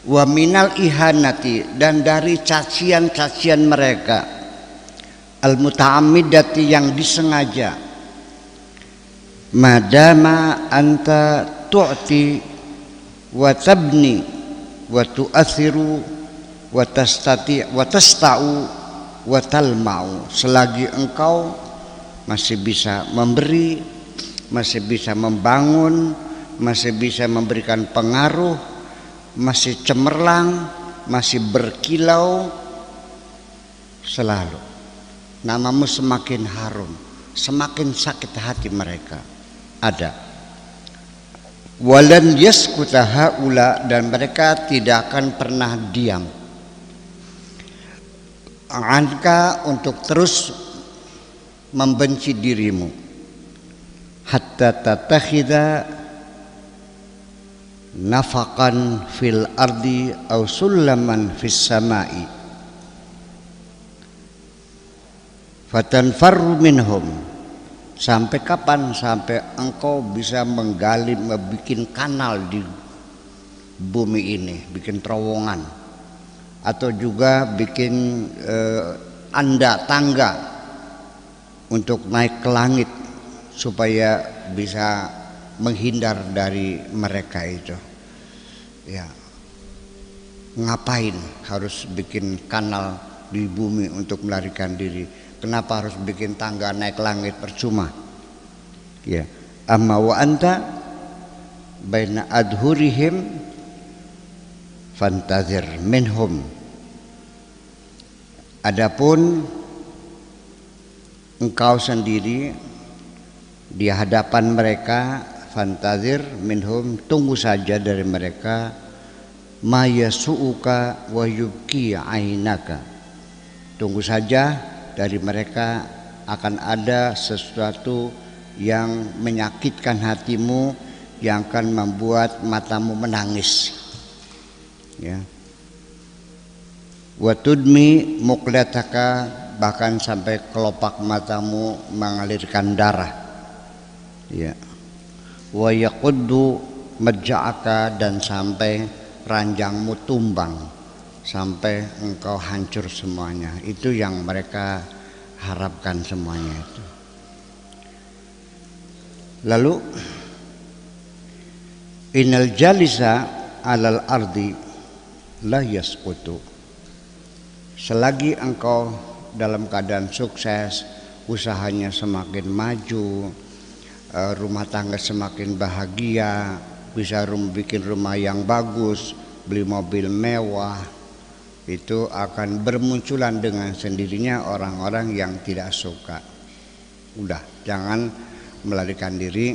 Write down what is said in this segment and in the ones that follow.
wa minal ihanati, dan dari cacian-cacian mereka, al muta'ammidati, yang disengaja, madama anta tu'ti wa tabni wa tu'athiru wa tastati wa tasta'u wa talma'u, selagi engkau masih bisa memberi, masih bisa membangun, masih bisa memberikan pengaruh, masih cemerlang, masih berkilau, selalu namamu semakin harum, semakin sakit hati mereka. Ada walan yaskuta haula, dan mereka tidak akan pernah diam, anka, untuk terus membenci dirimu, hatta tatakhidha nafaqan fil ardi aw sullaman fis samai fatanfarru minhum. Sampai kapan? Sampai engkau bisa menggali, membuat kanal di bumi ini, bikin terowongan, atau juga bikin tangga untuk naik ke langit supaya bisa menghindar dari mereka itu. Ya, ngapain harus bikin kanal di bumi untuk melarikan diri? Kenapa harus bikin tangga naik langit? Percuma. Ya, amma wa anta baina adhurihim fantazir minhum. Adapun engkau sendiri di hadapan mereka, fantazir minhum, tunggu saja dari mereka, ma yasu'uka wa yubki ainaka, tunggu saja dari mereka akan ada sesuatu yang menyakitkan hatimu, yang akan membuat matamu menangis. Ya. Wa tudmi muqlataka, bahkan sampai kelopak matamu mengalirkan darah. Ya. Wa yaquddu majja'aka, dan sampai ranjangmu tumbang, sampai engkau hancur semuanya. Itu yang mereka harapkan semuanya itu. Lalu innal jalisa alal ardi la yasqutu, selagi engkau dalam keadaan sukses, usahanya semakin maju, rumah tangga semakin bahagia, bisa bikin rumah yang bagus, beli mobil mewah, itu akan bermunculan dengan sendirinya orang-orang yang tidak suka. Udah, jangan melarikan diri,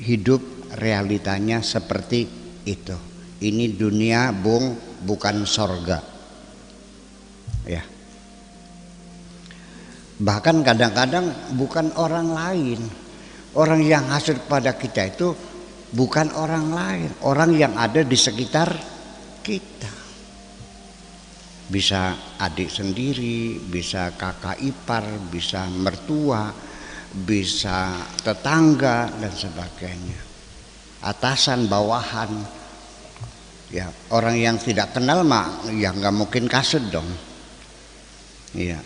hidup realitanya seperti itu. Ini dunia, bung, bukan sorga. Ya. Bahkan kadang-kadang bukan orang lain, orang yang hasut pada kita itu bukan orang lain, orang yang ada di sekitar kita. Bisa adik sendiri, bisa kakak ipar, bisa mertua, bisa tetangga dan sebagainya, atasan, bawahan. Ya, orang yang tidak kenal mah ya nggak mungkin kasut dong. Iya,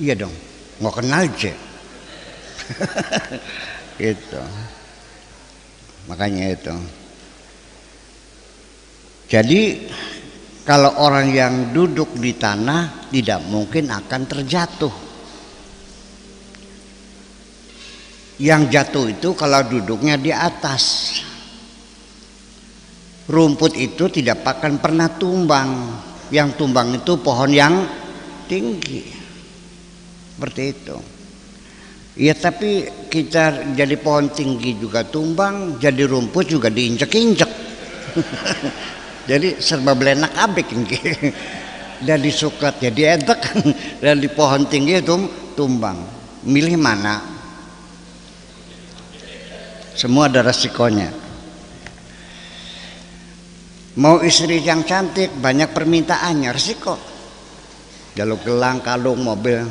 iya dong, nggak kenal aja. Gitu. Makanya itu. Jadi kalau orang yang duduk di tanah tidak mungkin akan terjatuh. Yang jatuh itu kalau duduknya di atas. Rumput itu tidak akan pernah tumbang. Yang tumbang itu pohon yang tinggi. Seperti itu. Ya, tapi kita jadi pohon tinggi juga tumbang, jadi rumput juga diinjek-injek. Jadi serba belenak abik. Dan disuklat jadi edek, dan di pohon tinggi itu tumbang. Milih mana? Semua ada resikonya. Mau istri yang cantik, banyak permintaannya, resiko. Jaluk gelang, kalung, mobil.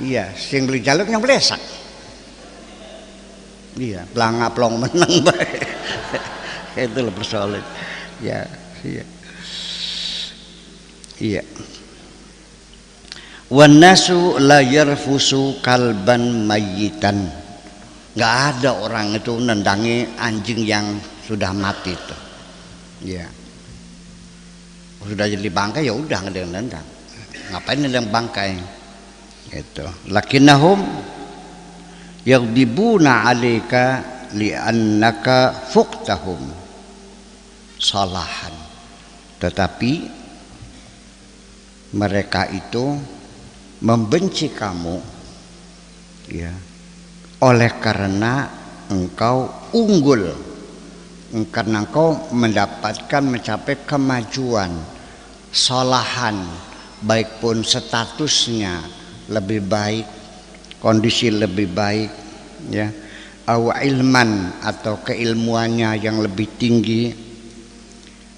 Iya, sing beli jaluk yang belesak. Iya, pelanga plong menang baik. Itu loh persoalan. Ya, iya. Iya. Wan nasu la yarfusu kalban mayyitan. Enggak ada orang itu nendangi anjing yang sudah mati itu. Ya. Sudah jadi bangkai ya udah enggak ada yang nendang. Ngapain nendang bangkai? Gitu. Lakinnahum yaghdibuna 'alaika li'annaka fuqtahum salahan. Tetapi mereka itu membenci kamu ya oleh karena engkau unggul, karena engkau mendapatkan mencapai kemajuan salahan, baik pun statusnya lebih baik, kondisi lebih baik ya, au ilman atau keilmuannya yang lebih tinggi,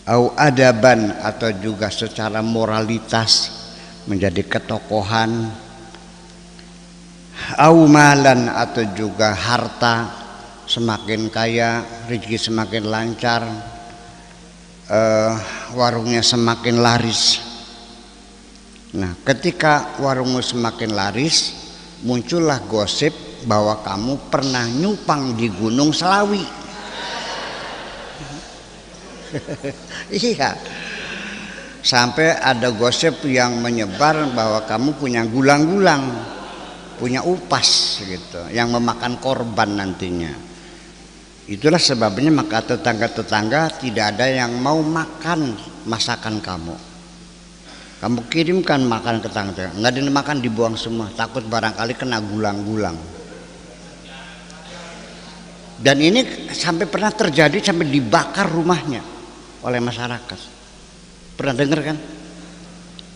au adaban atau juga secara moralitas menjadi ketokohan, au malan atau juga harta semakin kaya, rezeki semakin lancar, warungnya semakin laris. Nah, ketika warungmu semakin laris, muncullah gosip bahwa kamu pernah nyupang di Gunung Selawi. Iya. Sampai ada gosip yang menyebar bahwa kamu punya gulang-gulang, punya upas gitu, yang memakan korban nantinya. Itulah sebabnya maka tetangga-tetangga tidak ada yang mau makan masakan kamu. Kamu kirimkan makan ke tetangga, nggak ada yang makan, dibuang semua, takut barangkali kena gulang-gulang. Dan ini sampai pernah terjadi, sampai dibakar rumahnya oleh masyarakat. Pernah dengar kan?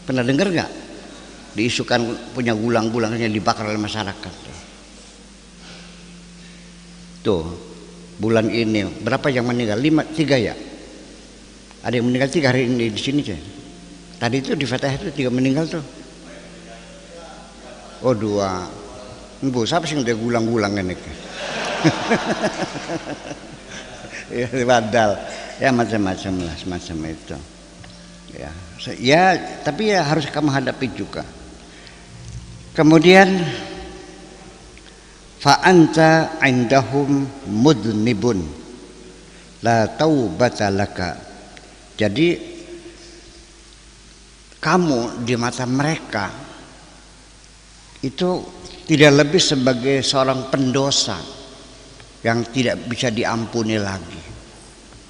Pernah dengar nggak? Diisukan punya gulang-gulangnya dibakar oleh masyarakat. Tuh, bulan ini berapa yang meninggal? 3 ya? Ada yang meninggal 3 hari ini di sini aja. Tadi itu di Fatah itu 3 meninggal tuh. Oh 2. Bu, siapa sih yang dia gulang-gulang ini? Ya badal. Ya macam-macam lah, semacam itu. Ya, tapi ya harus kamu hadapi juga. Kemudian fa anta indahum mudnibun la taubata laka. Jadi kamu di mata mereka itu tidak lebih sebagai seorang pendosa yang tidak bisa diampuni lagi.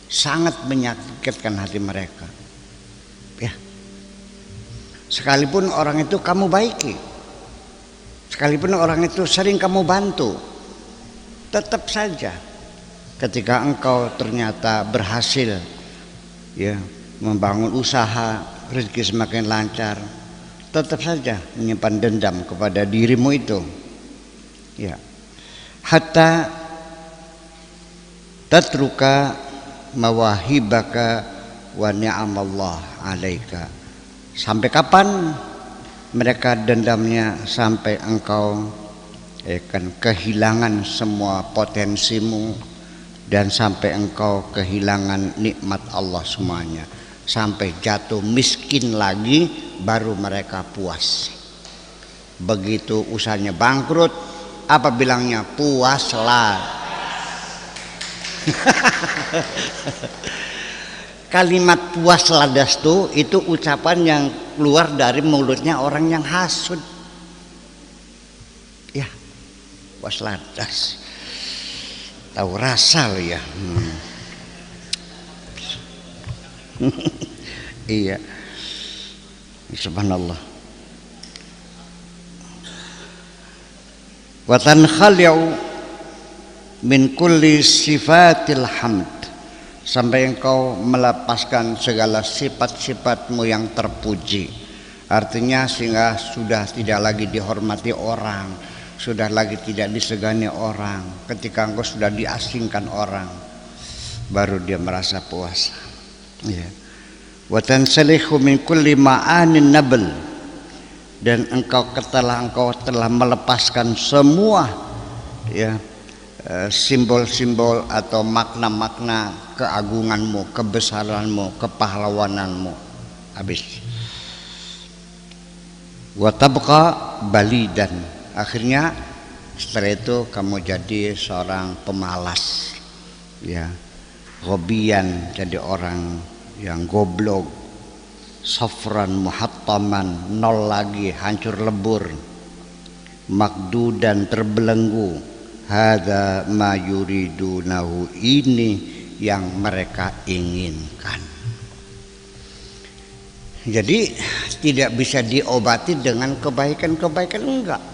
Sangat menyakitkan hati mereka. Ya. Sekalipun orang itu kamu baiki, sekalipun orang itu sering kamu bantu, tetap saja ketika engkau ternyata berhasil ya membangun usaha, rezeki semakin lancar, tetap saja menyimpan dendam kepada dirimu itu. Ya. Hatta tatruka mawahibaka wa ni'amallah alaika. Sampai kapan mereka dendamnya? Sampai engkau kehilangan semua potensimu dan sampai engkau kehilangan nikmat Allah semuanya, sampai jatuh miskin lagi baru mereka puas. Begitu usahanya bangkrut, apa bilangnya? Puaslah. Kalimat puas ladas itu ucapan yang keluar dari mulutnya orang yang hasud. Ya, puas ladas. Tahu rasa lo ya. Iya. Subhanallah. Wa tankhali'u min kulli sifatil hamd. Sampai engkau melepaskan segala sifat-sifatmu yang terpuji. Artinya sehingga sudah tidak lagi dihormati orang, sudah lagi tidak disegani orang. Ketika engkau sudah diasingkan orang, baru dia merasa puas. Ya. Wa tansalihu min kulli ma'anin nabl. Dan engkau telah melepaskan semua ya simbol-simbol atau makna-makna keagunganmu, kebesaranmu, kepahlawananmu. Habis. wa tabqa balidan. Akhirnya setelah itu kamu jadi seorang pemalas, ya, ghobian, jadi orang yang goblok, safran muhattaman, nol lagi, hancur lebur, makdudan, terbelenggu. Hadza ma yuridunahu, ini yang mereka inginkan. Jadi tidak bisa diobati dengan kebaikan-kebaikan, enggak,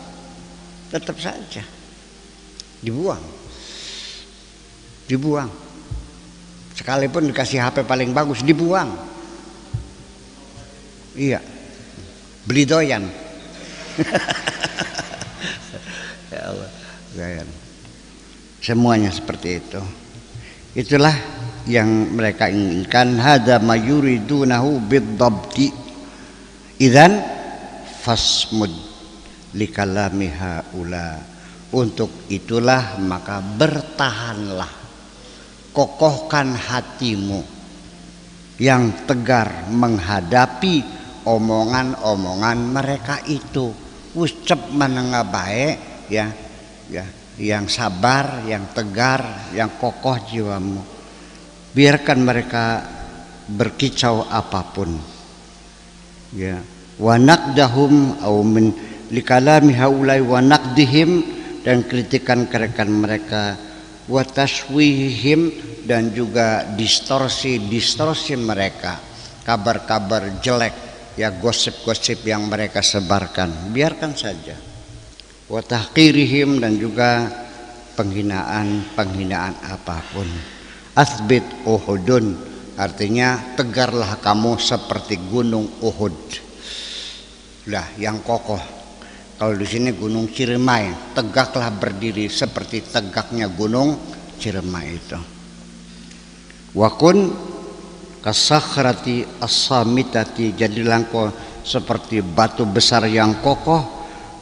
tetap saja dibuang. Sekalipun dikasih HP paling bagus, dibuang. Iya, beli doyan. Ya Allah, doyan. Semuanya seperti itu. Itulah yang mereka inginkan. Hadza ma yuridunahu bid-dabti. Idzan fasmud likalami haula. Untuk itulah maka bertahanlah, kokohkan hatimu yang tegar menghadapi omongan-omongan mereka itu. Ucap menengah baik, ya, yang sabar, yang tegar, yang kokoh jiwamu. Biarkan mereka berkicau apapun, ya. Wa naqdahum au min likalami haulai wa naqdihim, dan kritikan mereka, wa tashwihim, dan juga distorsi mereka, kabar-kabar jelek, ya, gosip-gosip yang mereka sebarkan, biarkan saja. Wa tahqirihim, dan juga penghinaan apapun. Athbit Uhudun, artinya tegarlah kamu seperti gunung Uhud. Lah, yang kokoh. Kalau di sini gunung Ciremai, tegaklah berdiri seperti tegaknya gunung Ciremai itu. Wa kun kasakhrati as-samitati, jadilah engkau seperti batu besar yang kokoh,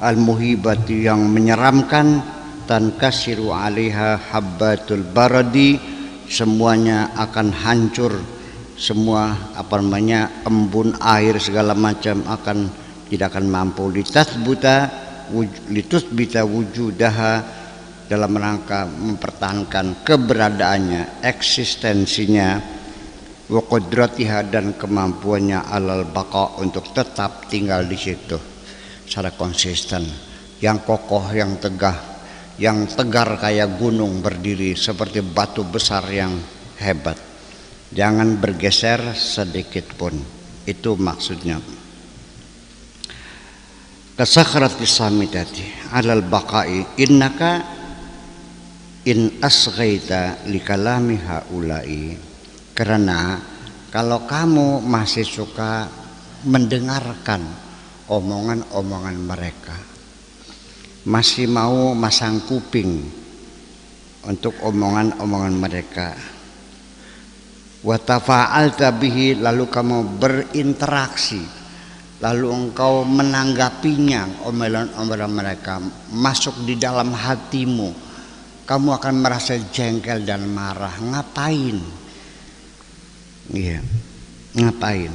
al-muhibati, yang menyeramkan, tankasiru 'alaiha habbatul baradi, semuanya akan hancur, semua embun air segala macam tidak akan mampu. Litusbita wujudaha, dalam rangka mempertahankan keberadaannya, eksistensinya, wa qudratiha, dan kemampuannya, alal baqa, untuk tetap tinggal di situ secara konsisten, yang kokoh, yang tegar kayak gunung berdiri, seperti batu besar yang hebat, jangan bergeser sedikit pun. Itu maksudnya. Kasakhrati samitati alal baqai innaka in asghaita likalami haulai, karena kalau kamu masih suka mendengarkan omongan-omongan mereka, masih mau masang kuping untuk omongan-omongan mereka, wa tafa'alta bihi, lalu kamu berinteraksi, lalu engkau menanggapinya, omelan-omelan mereka masuk di dalam hatimu, kamu akan merasa jengkel dan marah. Ngapain? Iya, ngapain?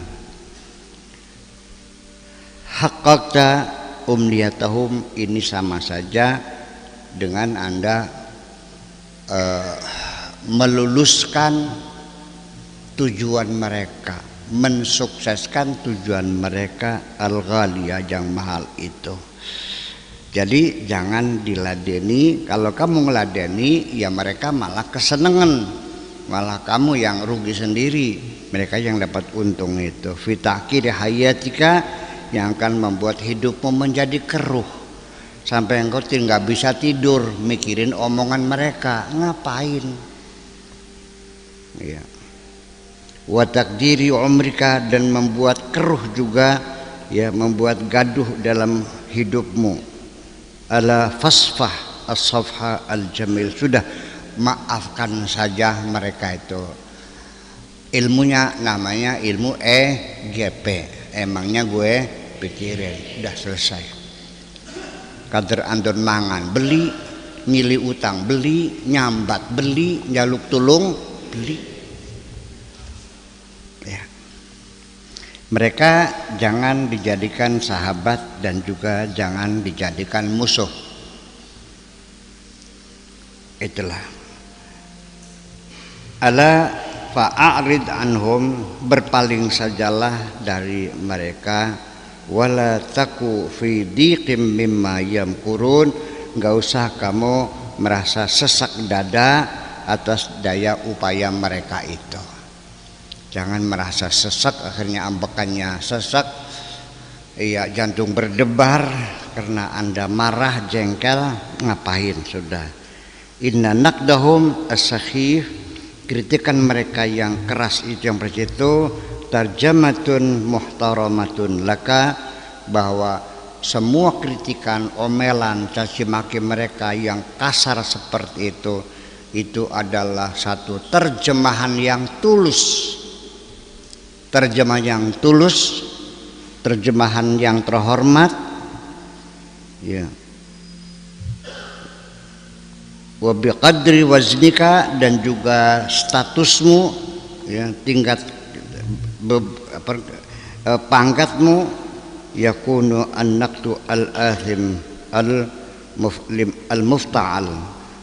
Haqqaqta umniyatahum, ini sama saja dengan Anda meluluskan tujuan mereka, mensukseskan tujuan mereka al-ghaliyah, yang mahal itu. Jadi jangan diladeni. Kalau kamu ngeladeni, ya mereka malah kesenengan, malah kamu yang rugi sendiri, mereka yang dapat untung itu. Fitaqir hayatika, yang akan membuat hidupmu menjadi keruh, sampai engkau tidak bisa tidur mikirin omongan mereka. Ngapain? Ya. Wa takdiri umrika, dan membuat keruh juga, ya, membuat gaduh dalam hidupmu. Ala fasfah as-safha al-jamil, sudah maafkan saja mereka itu. Ilmunya namanya ilmu EGP, emangnya gue pikirin, udah selesai. Kader andon mangan beli, nyili utang beli, nyambat beli, njaluk tulung beli. Ya. Mereka jangan dijadikan sahabat dan juga jangan dijadikan musuh. Itulah. Ala fa'arid anhum, berpaling sajalah dari mereka, wala taku fi diqim mimma yamkurun, enggak usah kamu merasa sesak dada atas daya upaya mereka itu. Jangan merasa sesak, akhirnya ambekannya sesak, iya, jantung berdebar karena Anda marah, jengkel, ngapain sudah. Inna naqdahum as-sakhif, kritikan mereka yang keras itu, yang seperti itu, tarjamatun muhtaramatun laka, bahwa semua kritikan, omelan, caci maki mereka yang kasar seperti itu adalah satu terjemahan yang tulus. Terjemahan yang tulus, terjemahan yang terhormat, ya. Wa biqadri waznika, dan juga statusmu, ya, tingkat pangkatmu, yakunu an-naqdu al-athim al-mufta'al,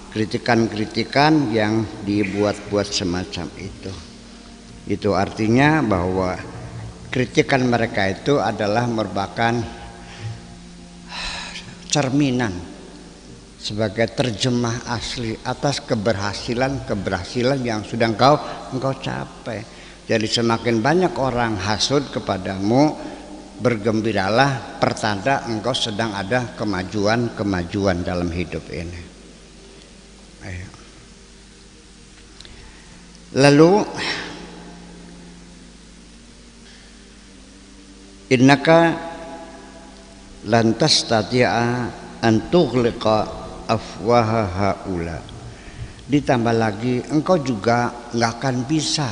kritikan-kritikan yang dibuat-buat semacam itu. Itu artinya bahwa kritikan mereka itu adalah merupakan cerminan sebagai terjemah asli atas keberhasilan yang sudah engkau capai. Jadi semakin banyak orang hasud kepadamu, bergembiralah, pertanda engkau sedang ada kemajuan dalam hidup ini. Lalu innaka lan tastati'a an tughliqa afwaha haula. Ditambah lagi engkau juga nggak akan bisa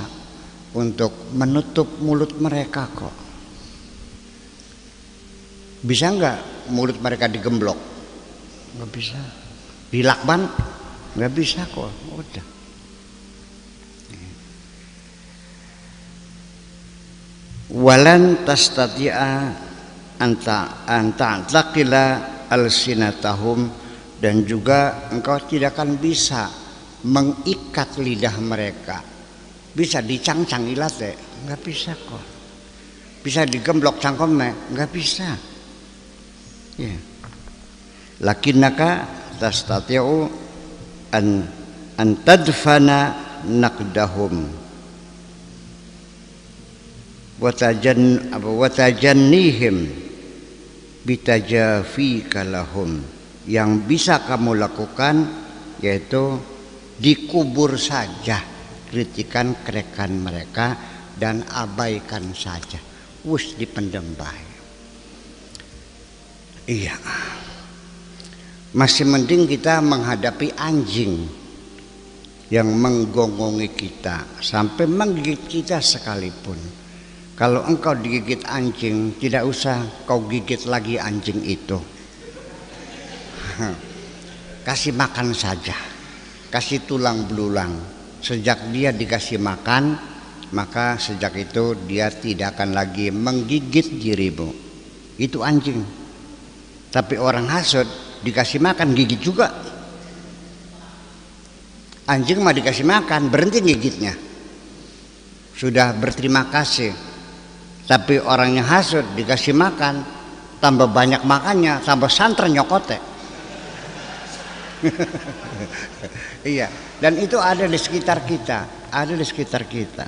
untuk menutup mulut mereka kok. Bisa nggak mulut mereka digemblok? Nggak bisa. Dilakban? Nggak bisa kok. Udah. Walan tastati'a anta taqila alsinatahum, dan juga engkau tidak akan bisa mengikat lidah mereka. Bisa dicangcang ilate, nggak bisa kok. Bisa digemblok cangkomnya, nggak bisa. Ya. Lakinnaka tastati'u an tadfana naqdahum watajannihim bitajafika lahum. Yang bisa kamu lakukan yaitu dikubur saja kritikan-kritikan mereka dan abaikan saja, wus dipendem baik. Iya, masih mending kita menghadapi anjing yang menggongongi kita sampai menggigit kita sekalipun. Kalau engkau digigit anjing, tidak usah kau gigit lagi anjing itu. Kasih makan saja, kasih tulang belulang. Sejak dia dikasih makan, maka sejak itu dia tidak akan lagi menggigit dirimu. Itu anjing. Tapi orang hasud dikasih makan gigit juga. Anjing mah dikasih makan berhenti gigitnya, sudah berterima kasih. Tapi orangnya hasud dikasih makan, tambah banyak makannya, tambah santer nyokote. Iya, dan itu ada di sekitar kita, ada di sekitar kita.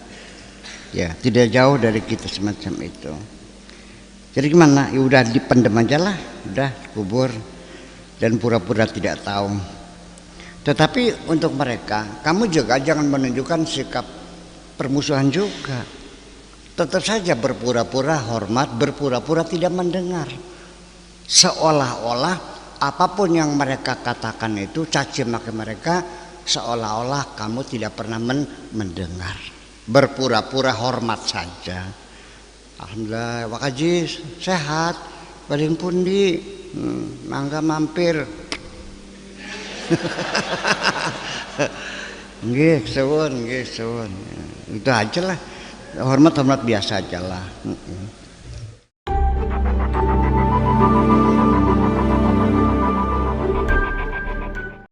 Ya, tidak jauh dari kita semacam itu. Jadi gimana? Ya udah dipendem aja lah, udah kubur dan pura-pura tidak tahu. Tetapi untuk mereka, kamu juga jangan menunjukkan sikap permusuhan juga. Tetap saja berpura-pura hormat, berpura-pura tidak mendengar. Seolah-olah apapun yang mereka katakan itu, caci maki mereka, seolah-olah kamu tidak pernah mendengar. Berpura-pura hormat saja. Alhamdulillah, Pak Haji sehat, paling pundi, mangga mampir. Nggih, suwun. Itu aja lah. hormat biasa aja lah.